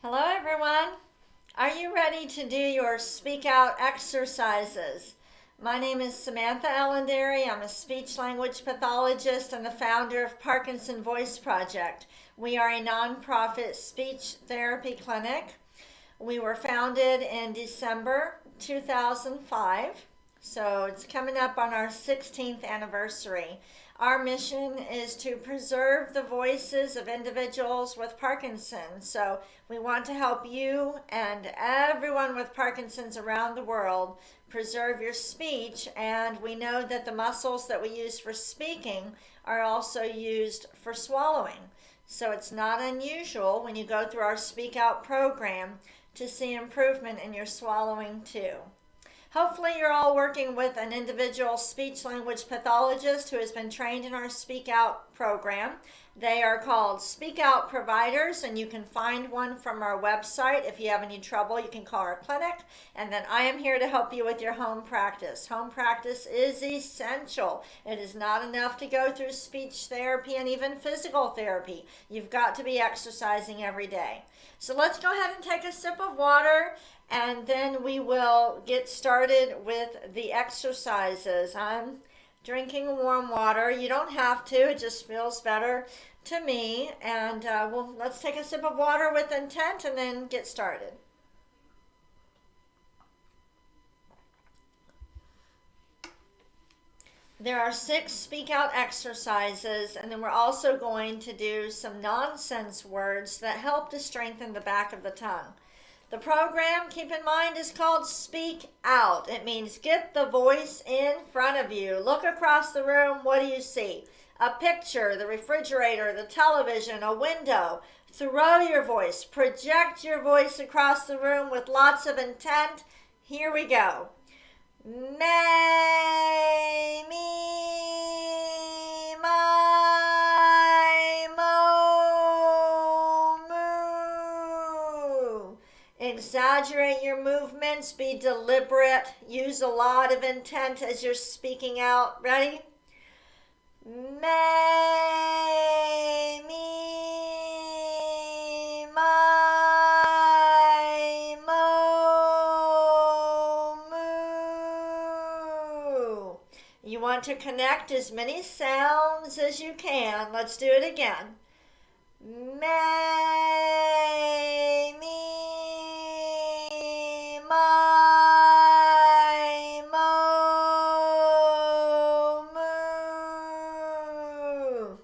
Hello, everyone. Are you ready to do your speak out exercises? My name is Samantha Allenderry. I'm a speech language pathologist and the founder of Parkinson Voice Project. We are a nonprofit speech therapy clinic. We were founded in December 2005, so it's coming up on our 16th anniversary. Our mission is to preserve the voices of individuals with Parkinson's. So we want to help you and everyone with Parkinson's around the world preserve your speech. And we know that the muscles that we use for speaking are also used for swallowing. So it's not unusual when you go through our Speak Out program to see improvement in your swallowing too. Hopefully you're all working with an individual speech language pathologist who has been trained in our Speak Out program. They are called Speak Out providers, and you can find one from our website. If you have any trouble, you can call our clinic, and then I am here to help you with your home practice. Home practice is essential. It is not enough to go through speech therapy and even physical therapy. You've got to be exercising every day. So let's go ahead and take a sip of water, and then we will get started with the exercises. I'm drinking warm water. You don't have to, it just feels better to me. And let's take a sip of water with intent and then get started. There are 6 speak out exercises, and then we're also going to do some nonsense words that help to strengthen the back of the tongue. The program, keep in mind, is called Speak Out. It means get the voice in front of you. Look across the room. What do you see? A picture, the refrigerator, the television, a window. Throw your voice. Project your voice across the room with lots of intent. Here we go. May, me, my, mo, moo. Exaggerate your movements. Be deliberate. Use a lot of intent as you're speaking out. Ready? May, me, my, mo, moo. You want to connect as many sounds as you can. Let's do it again. May, me, my, mo, moo.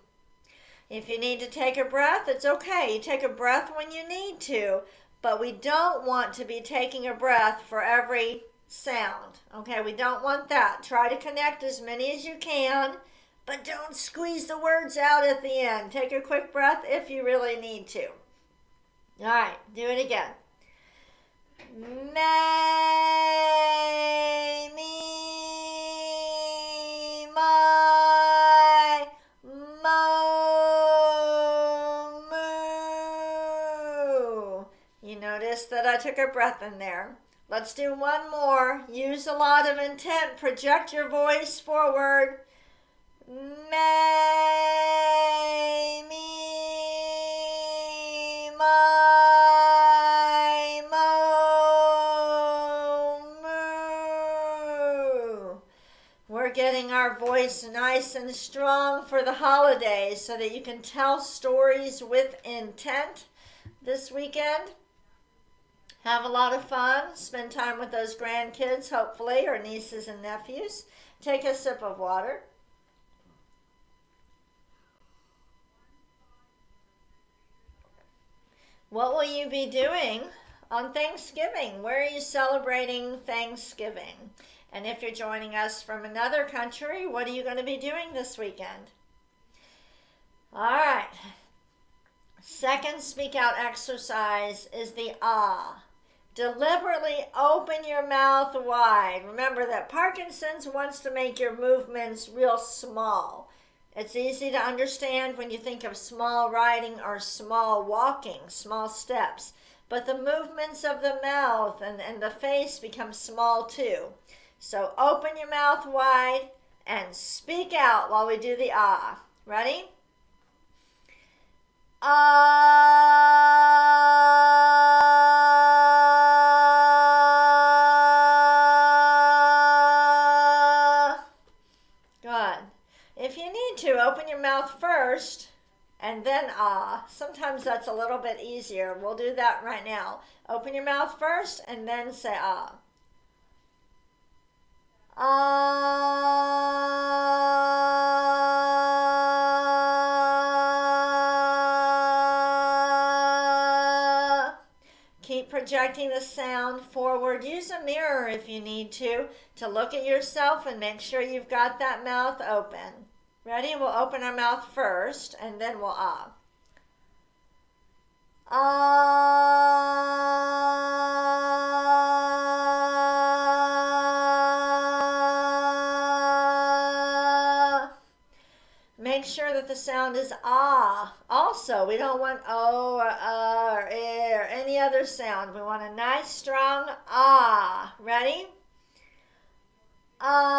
If you need to take a breath, it's okay. You take a breath when you need to, but we don't want to be taking a breath for every sound. Okay, we don't want that. Try to connect as many as you can, but don't squeeze the words out at the end. Take a quick breath if you really need to. All right, do it again. May, me, my, mo, moo. You notice that I took a breath in there. Let's do one more. Use a lot of intent. Project your voice forward. May, me, my, mo, moo. We're getting our voice nice and strong for the holidays so that you can tell stories with intent this weekend. Have a lot of fun. Spend time with those grandkids, hopefully, or nieces and nephews. Take a sip of water. What will you be doing on Thanksgiving. Where are you celebrating Thanksgiving? And if you're joining us from another country, what are you going to be doing this weekend? All right. Second speak out exercise is the ah. Deliberately open your mouth wide. Remember that Parkinson's wants to make your movements real small. It's easy to understand when you think of small riding or small walking, small steps. But the movements of the mouth and the face become small too. So open your mouth wide and speak out while we do the ah. Ready? Ah. Good. If you need to, open your mouth first and then ah. Sometimes that's a little bit easier. We'll do that right now. Open your mouth first and then say ah. Ah. Keep projecting the sound forward. Use a mirror if you need to look at yourself and make sure you've got that mouth open. Ready? We'll open our mouth first and then we'll ah. Ah. Make sure that the sound is ah. Also, we don't want o or or eh or any other sound. We want a nice strong ah. Ready? Ah.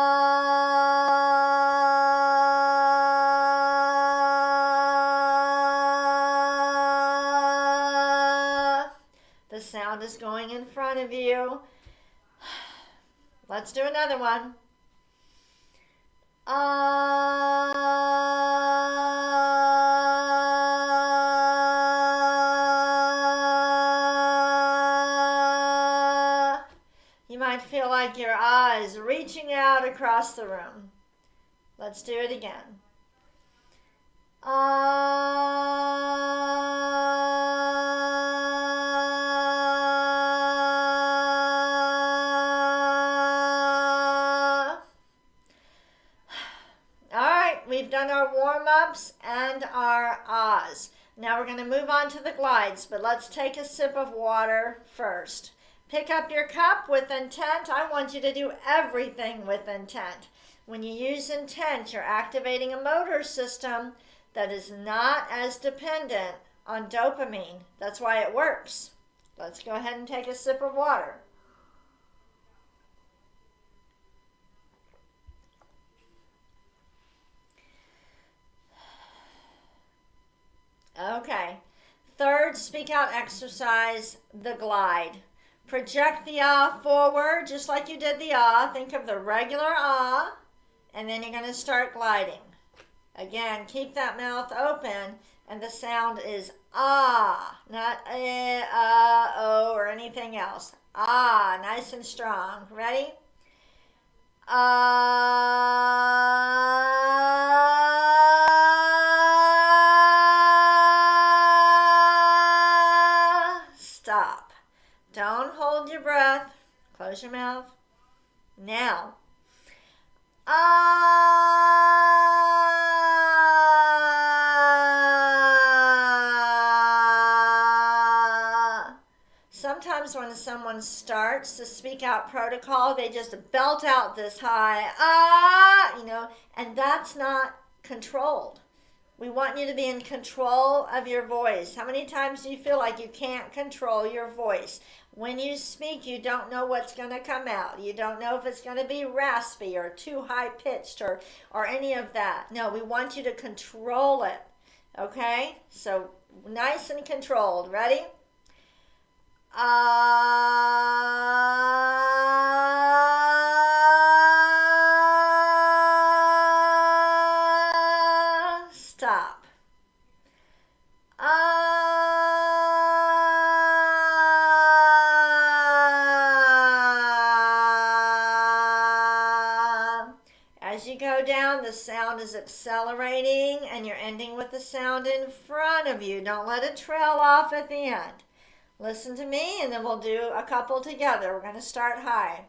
The sound is going in front of you. Let's do another one. Ah. You might feel like your eyes reaching out across the room. Let's do it again. We've done our warm-ups and our ahs. Now we're going to move on to the glides, but let's take a sip of water first. Pick up your cup with intent. I want you to do everything with intent. When you use intent, you're activating a motor system that is not as dependent on dopamine. That's why it works. Let's go ahead and take a sip of water. Okay. Third speak out exercise, the glide. Project the ah forward just like you did the ah. Think of the regular ah, and then you're going to start gliding. Again, keep that mouth open, and the sound is ah, not eh, ah, oh, or anything else. Ah, nice and strong. Ready? Ah. Stop. Don't hold your breath. Close your mouth. Now. Ah. Sometimes when someone starts the speak out protocol, they just belt out this high ah, and that's not controlled. We want you to be in control of your voice. How many times do you feel like you can't control your voice? When you speak, you don't know what's going to come out. You don't know if it's going to be raspy or too high-pitched or any of that. No, we want you to control it, okay? So nice and controlled. Ready? Stop. As you go down, the sound is accelerating and you're ending with the sound in front of you. Don't let it trail off at the end. Listen to me, and then we'll do a couple together. We're going to start high.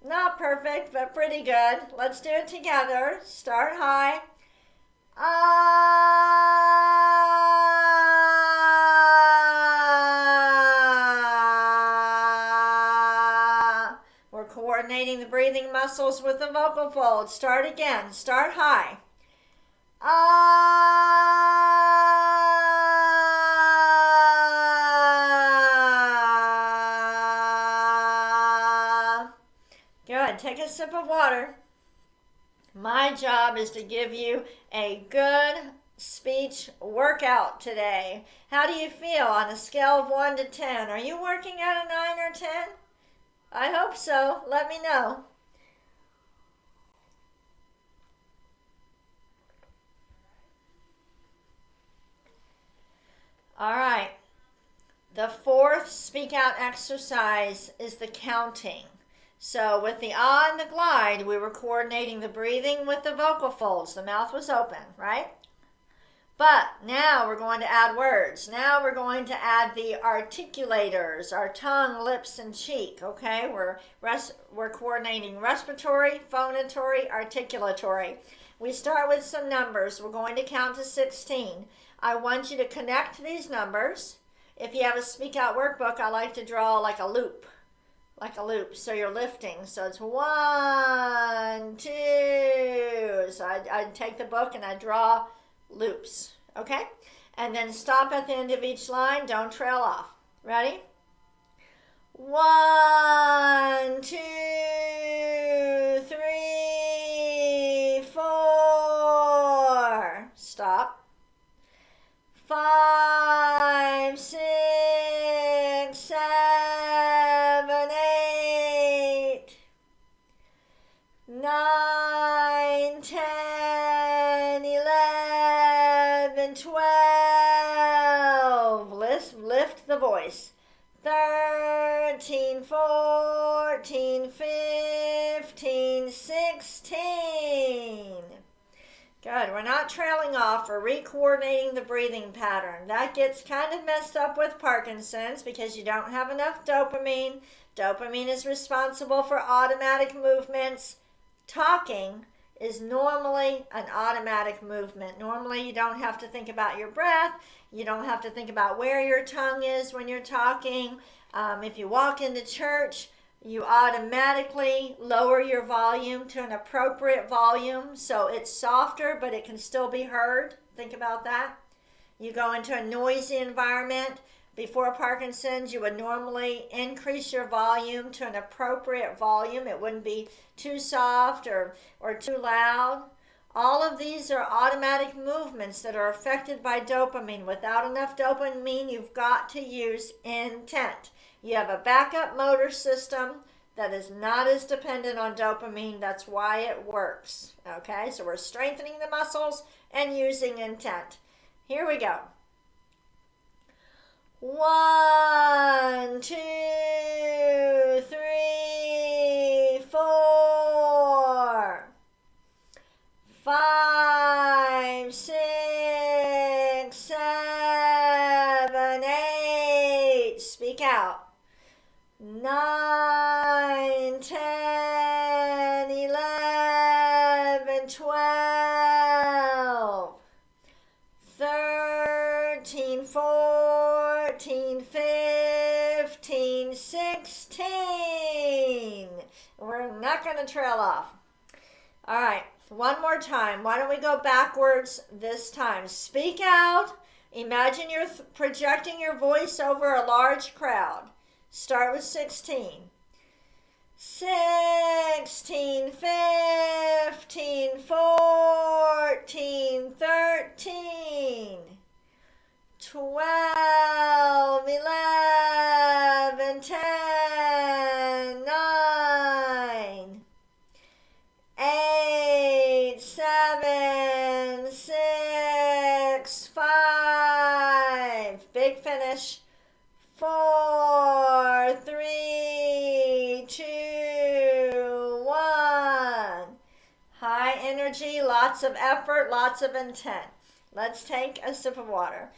Not perfect, but pretty good. Let's do it together. Start high. We're coordinating the breathing muscles with the vocal folds. Start again. Start high. Good. Take a sip of water. My job is to give you a good speech workout today. How do you feel on a scale of 1 to 10? Are you working at a 9 or 10? I hope so. Let me know. All right. The fourth speak out exercise is the counting. So with the ah and the glide, we were coordinating the breathing with the vocal folds. The mouth was open, right? But now we're going to add words. Now we're going to add the articulators, our tongue, lips, and cheek, okay? We're coordinating respiratory, phonatory, articulatory. We start with some numbers. We're going to count to 16. I want you to connect these numbers. If you have a speak out workbook, I like to draw like a loop. So you're lifting. So it's 1, 2. So I take the book and I draw loops, okay? And then stop at the end of each line. Don't trail off. Ready? 1, 2, 3, 4. Stop. 5, 6, 7, 8, 9, 10, 11, 12. Lift the voice. 13, 14, 15, 16. Good. We're not trailing off. We're re-coordinating the breathing pattern. That gets kind of messed up with Parkinson's because you don't have enough dopamine. Dopamine is responsible for automatic movements. Talking is normally an automatic movement. Normally you don't have to think about your breath. You don't have to think about where your tongue is when you're talking. If you walk into church, you automatically lower your volume to an appropriate volume so it's softer, but it can still be heard. Think about that. You go into a noisy environment. Before Parkinson's, you would normally increase your volume to an appropriate volume. It wouldn't be too soft or too loud. All of these are automatic movements that are affected by dopamine. Without enough dopamine, you've got to use intent. You have a backup motor system that is not as dependent on dopamine. That's why it works. Okay, so we're strengthening the muscles and using intent. Here we go. 1, 2, 3, 4, 5, 6, 7, 8. Speak out. 9, 10, 11, 12, 13, 14, 15, 16. We're not going to trail off. All right, one more time. Why don't we go backwards this time? Speak out. Imagine you're projecting your voice over a large crowd. Start with 16. 16, 15, 14, 13, 12, 11, 10, 9, 8, 7, 6, 5. Big finish. 4, 3, 2, lots of effort, lots of intent. Let's take a sip of water.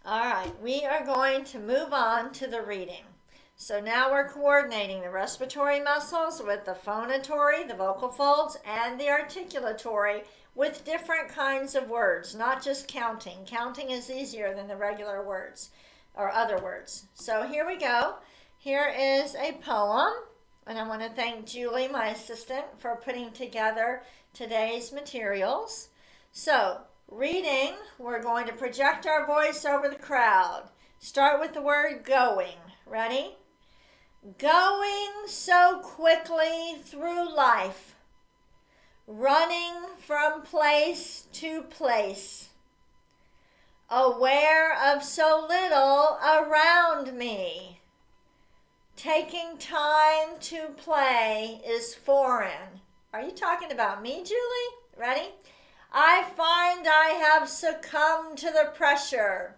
All right, we are going to move on to the reading. So now we're coordinating the respiratory muscles with the phonatory, the vocal folds, and the articulatory with different kinds of words, not just counting. Counting is easier than the regular words or other words. So here we go. Here is a poem, and I want to thank Julie, my assistant, for putting together today's materials. So, reading, we're going to project our voice over the crowd. Start with the word going. Ready? Going so quickly through life, running from place to place, aware of so little around me. Taking time to play is foreign. Are you talking about me, Julie? Ready? I find I have succumbed to the pressure,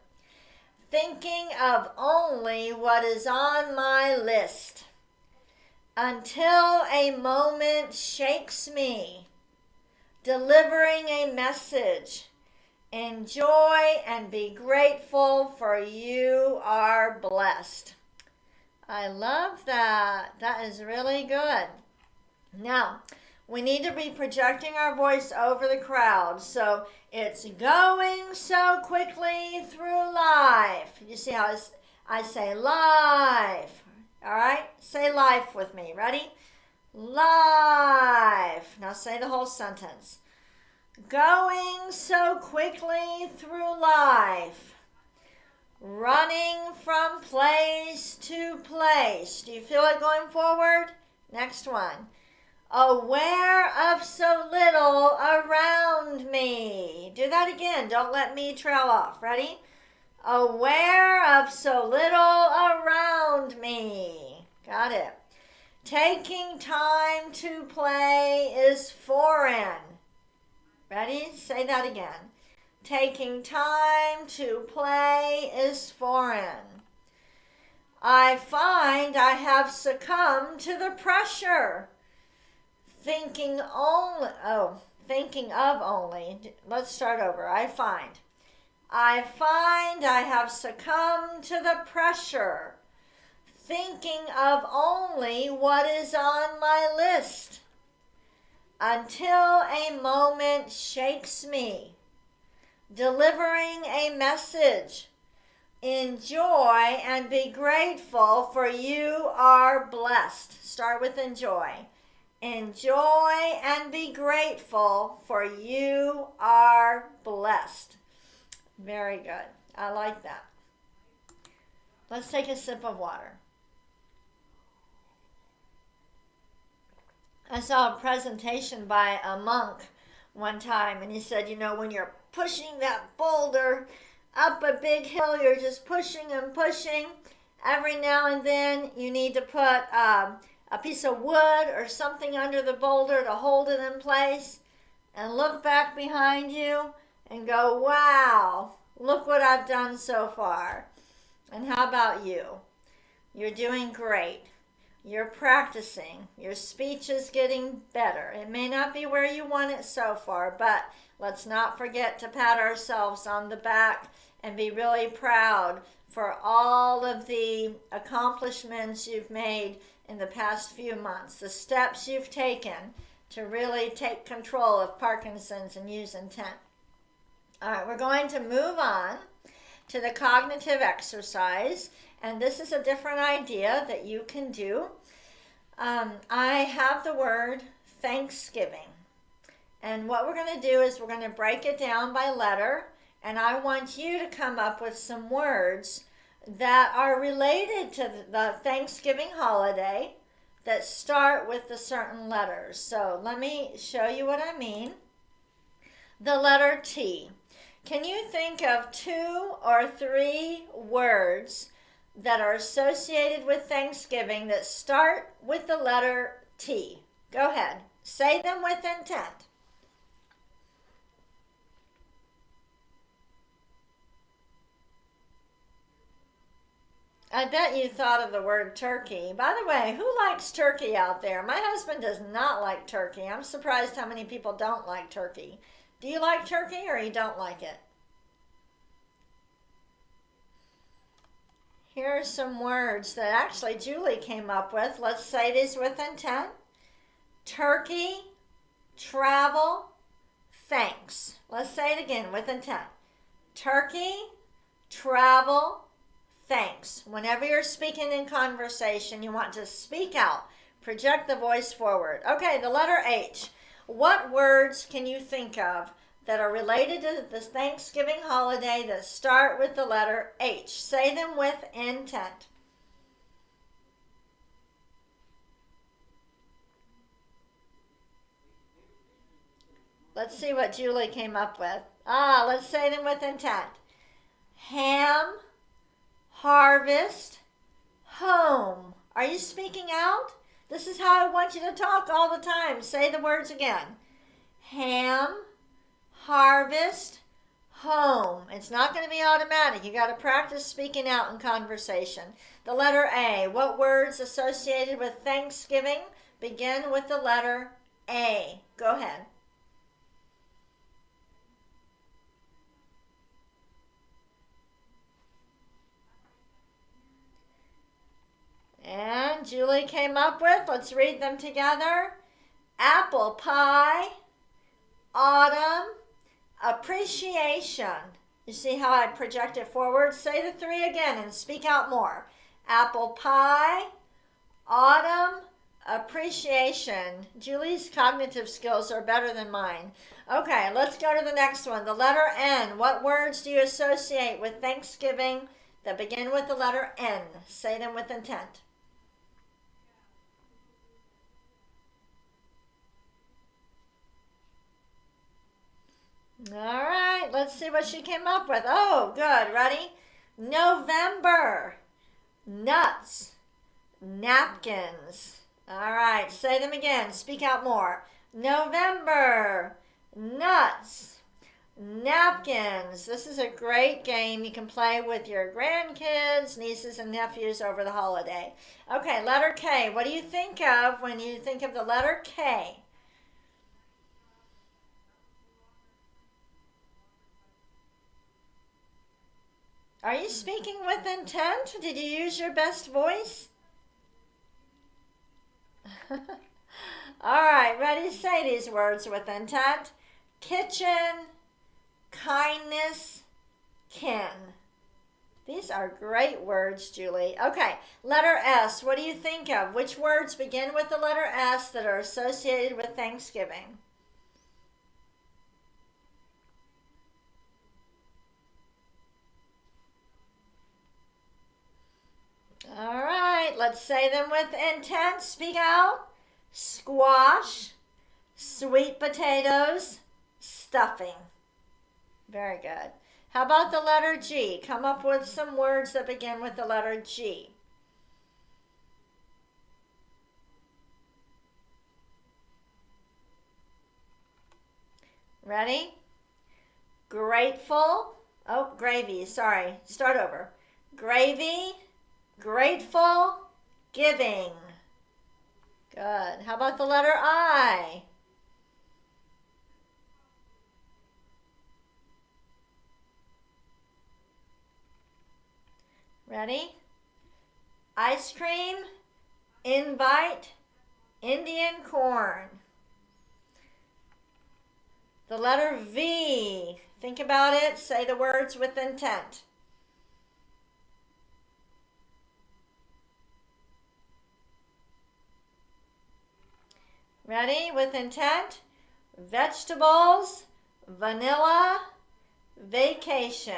thinking of only what is on my list, until a moment shakes me, delivering a message. Enjoy and be grateful, for you are blessed. I love that. That is really good. Now, we need to be projecting our voice over the crowd. So it's going so quickly through life. You see how I say life. All right? Say life with me. Ready? Life. Now say the whole sentence. Going so quickly through life. Running from place to place. Do you feel it going forward? Next one. Aware of so little around me. Do that again. Don't let me trail off. Ready? Aware of so little around me. Got it. Taking time to play is foreign. Ready? Say that again. Taking time to play is foreign. I find I have succumbed to the pressure. Thinking of only. Let's start over. I find I have succumbed to the pressure. Thinking of only what is on my list. Until a moment shakes me, delivering a message. Enjoy and be grateful, for you are blessed. Start with enjoy. Enjoy and be grateful, for you are blessed. Very good. I like that. Let's take a sip of water. I saw a presentation by a monk one time, and he said, when you're pushing that boulder up a big hill, you're just pushing and pushing. Every now and then you need to put a piece of wood or something under the boulder to hold it in place, and look back behind you and go, wow, look what I've done so far. And how about you? You're doing great. You're practicing. Your speech is getting better. It may not be where you want it so far, but let's not forget to pat ourselves on the back and be really proud for all of the accomplishments you've made in the past few months, the steps you've taken to really take control of Parkinson's and use intent. All right, we're going to move on to the cognitive exercise, and this is a different idea that you can do. I have the word Thanksgiving, and what we're going to do is we're going to break it down by letter, and I want you to come up with some words that are related to the Thanksgiving holiday that start with the certain letters. So let me show you what I mean. The letter T. Can you think of 2 or 3 words that are associated with Thanksgiving that start with the letter T? Go ahead. Say them with intent. I bet you thought of the word turkey. By the way, who likes turkey out there? My husband does not like turkey. I'm surprised how many people don't like turkey. Do you like turkey or you don't like it? Here are some words that actually Julie came up with. Let's say these with intent. Turkey, travel, thanks. Let's say it again with intent. Turkey, travel, thanks. Whenever you're speaking in conversation, you want to speak out. Project the voice forward. Okay, the letter H. What words can you think of that are related to this Thanksgiving holiday that start with the letter H? Say them with intent. Let's see what Julie came up with. Let's say them with intent. Ham, harvest, home. Are you speaking out? This is how I want you to talk all the time. Say the words again. Ham, harvest, home. It's not going to be automatic. You got to practice speaking out in conversation. The letter A. What words associated with Thanksgiving begin with the letter A? Go ahead. And Julie came up with, let's read them together. Apple pie, autumn, appreciation. You see how I project it forward? Say the three again and speak out more. Apple pie, autumn, appreciation. Julie's cognitive skills are better than mine. Okay, let's go to the next one. The letter N. What words do you associate with Thanksgiving that begin with the letter N? Say them with intent. All right, let's see what she came up with. Oh, good. Ready? November, nuts, napkins. All right, say them again. Speak out more. November, nuts, napkins. This is a great game you can play with your grandkids, nieces, and nephews over the holiday. Okay, letter K. What do you think of when you think of the letter K? Are you speaking with intent? Did you use your best voice? All right, ready to say these words with intent. Kitchen, kindness, kin. These are great words, Julie. Okay, letter S. What do you think of? Which words begin with the letter S that are associated with Thanksgiving? All right, let's say them with intent. Speak out. Squash, sweet potatoes, stuffing. Very good. How about the letter G? Come up with some words that begin with the letter G. Ready? Grateful. Oh, gravy. Sorry. Start over. Gravy, grateful, giving. Good. How about the letter I? Ready? Ice cream, invite, Indian corn. The letter V. Think about it. Say the words with intent. Ready? With intent. Vegetables, vanilla, vacation.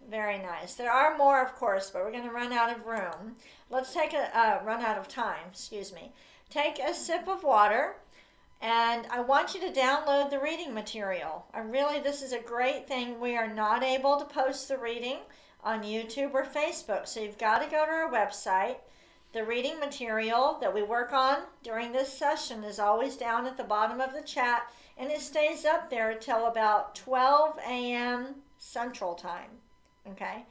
Very nice. There are more, of course, but we're going to run out of room. Let's take run out of time, excuse me. Take a sip of water, and I want you to download the reading material. This is a great thing. We are not able to post the reading on YouTube or Facebook, so you've got to go to our website. The reading material that we work on during this session is always down at the bottom of the chat, and it stays up there until about 12 a.m. Central Time. Okay?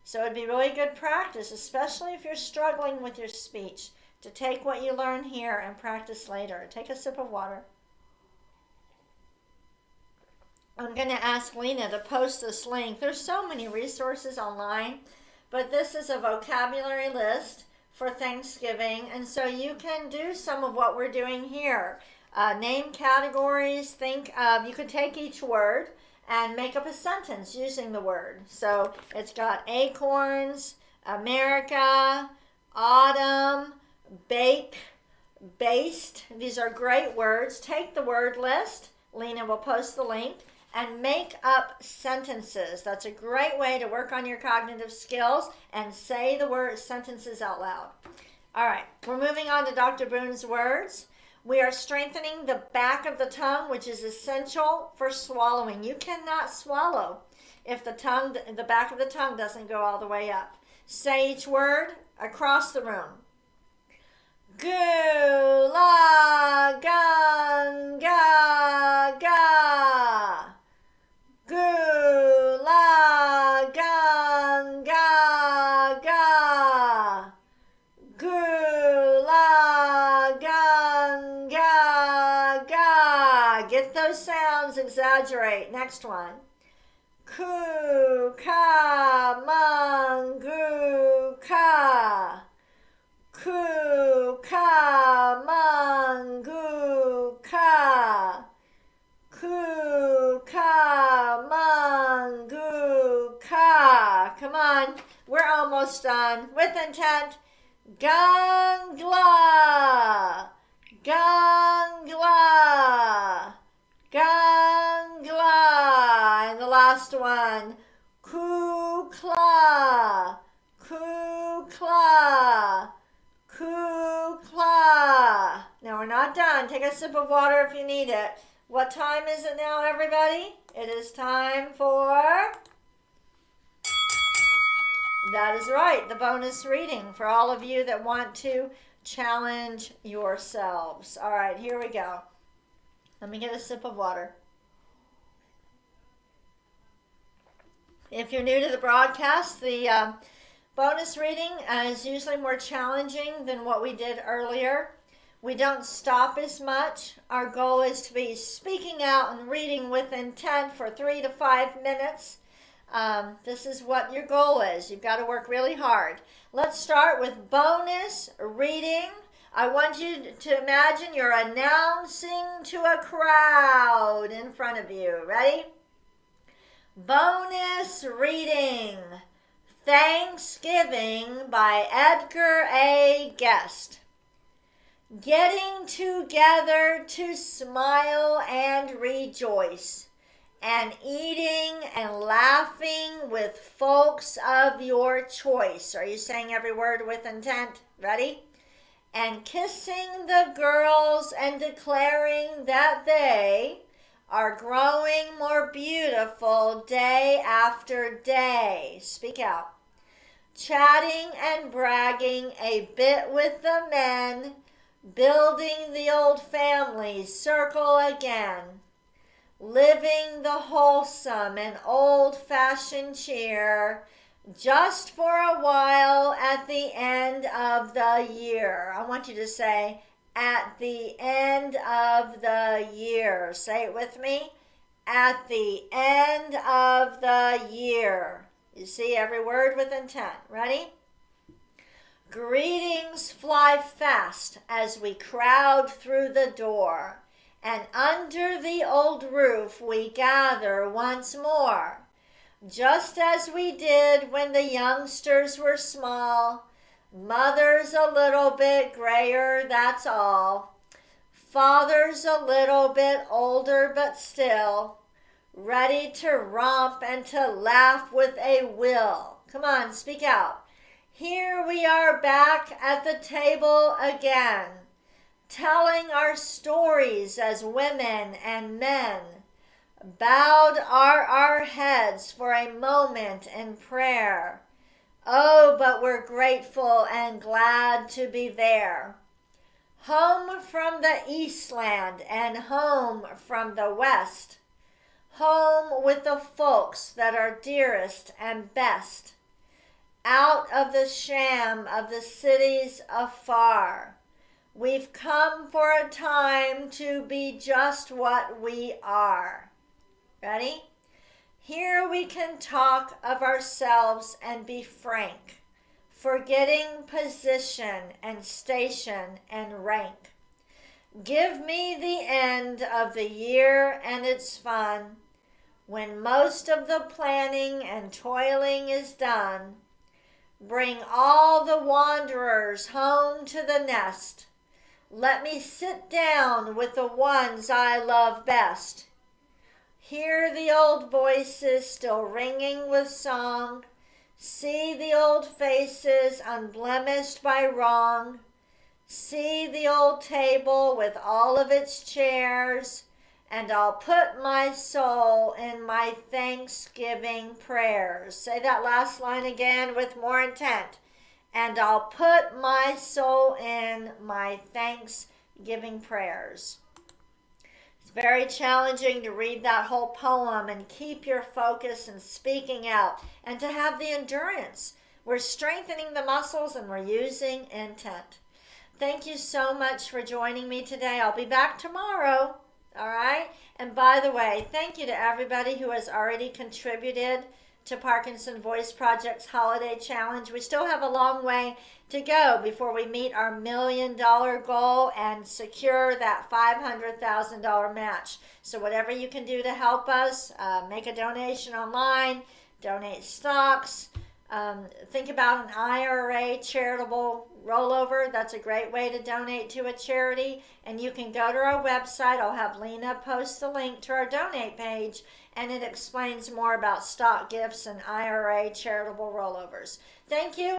So it'd be really good practice, especially if you're struggling with your speech, to take what you learn here and practice later. Take a sip of water. I'm going to ask Lena to post this link. There's so many resources online, but this is a vocabulary list for Thanksgiving, and so you can do some of what we're doing here. Name categories. You could take each word and make up a sentence using the word. So it's got acorns, America, autumn, bake, baste. These are great words. Take the word list. Lena will post the link. And make up sentences. That's a great way to work on your cognitive skills and say the word sentences out loud. All right, we're moving on to Dr. Boone's words. We are strengthening the back of the tongue, which is essential for swallowing. You cannot swallow if the back of the tongue doesn't go all the way up. Say each word across the room. Gu, la, gun, ga, ga. Gu, la, gun, ga, ga. Gu, la, gun, ga, ga. Get those sounds, exaggerate. Next one. Ku, ka, mun, gu, ka. Ku, ka, mun, gu, ka. Ku, ka, mun, gu, ka. Come on, we're almost done. With intent. Gangla, gangla, gangla. And the last one. Kukla, kukla, kukla. Now we're not done. Take a sip of water if you need it. What time is it now, everybody? It is time for... That is right, the bonus reading for all of you that want to challenge yourselves. All right, here we go. Let me get a sip of water. If you're new to the broadcast, the bonus reading is usually more challenging than what we did earlier. We don't stop as much. Our goal is to be speaking out and reading with intent for 3 to 5 minutes. This is what your goal is. You've got to work really hard. Let's start with bonus reading. I want you to imagine you're announcing to a crowd in front of you. Ready? Bonus reading. Thanksgiving by Edgar A. Guest. Getting together to smile and rejoice, and eating and laughing with folks of your choice. Are you saying every word with intent? Ready? And kissing the girls and declaring that they are growing more beautiful day after day. Speak out. Chatting and bragging a bit with the men, building the old family circle again, living the wholesome and old-fashioned cheer just for a while at the end of the year. I want you to say, at the end of the year. Say it with me. At the end of the year. You see every word with intent. Ready? Greetings fly fast as we crowd through the door, and under the old roof we gather once more, just as we did when the youngsters were small. Mother's a little bit grayer, that's all. Father's a little bit older, but still ready to romp and to laugh with a will. Come on, speak out. Here we are back at the table again, telling our stories as women and men. Bowed are our heads for a moment in prayer. Oh, but we're grateful and glad to be there. Home from the Eastland and home from the West. Home with the folks that are dearest and best. out of the sham of the cities afar. We've come for a time to be just what we are. Ready? Here we can talk of ourselves and be frank, forgetting position and station and rank. Give me the end of the year and its fun, when most of the planning and toiling is done. Bring all the wanderers home to the nest. Let me sit down with the ones I love best. Hear the old voices still ringing with song. See the old faces unblemished by wrong. See the old table with all of its chairs, and I'll put my soul in my thanksgiving prayers. Say that last line again with more intent. And I'll put my soul in my thanksgiving prayers. It's very challenging to read that whole poem and keep your focus and speaking out and to have the endurance. We're strengthening the muscles and we're using intent. Thank you so much for joining me today. I'll be back tomorrow. All right? And by the way, thank you to everybody who has already contributed to Parkinson Voice Project's Holiday Challenge. We still have a long way to go before we meet our $1 million goal and secure that $500,000 match. So whatever you can do to help us, make a donation online, donate stocks, think about an IRA charitable rollover. That's a great way to donate to a charity. And you can go to our website. I'll have Lena post the link to our donate page, and it explains more about stock gifts and IRA charitable rollovers. Thank you.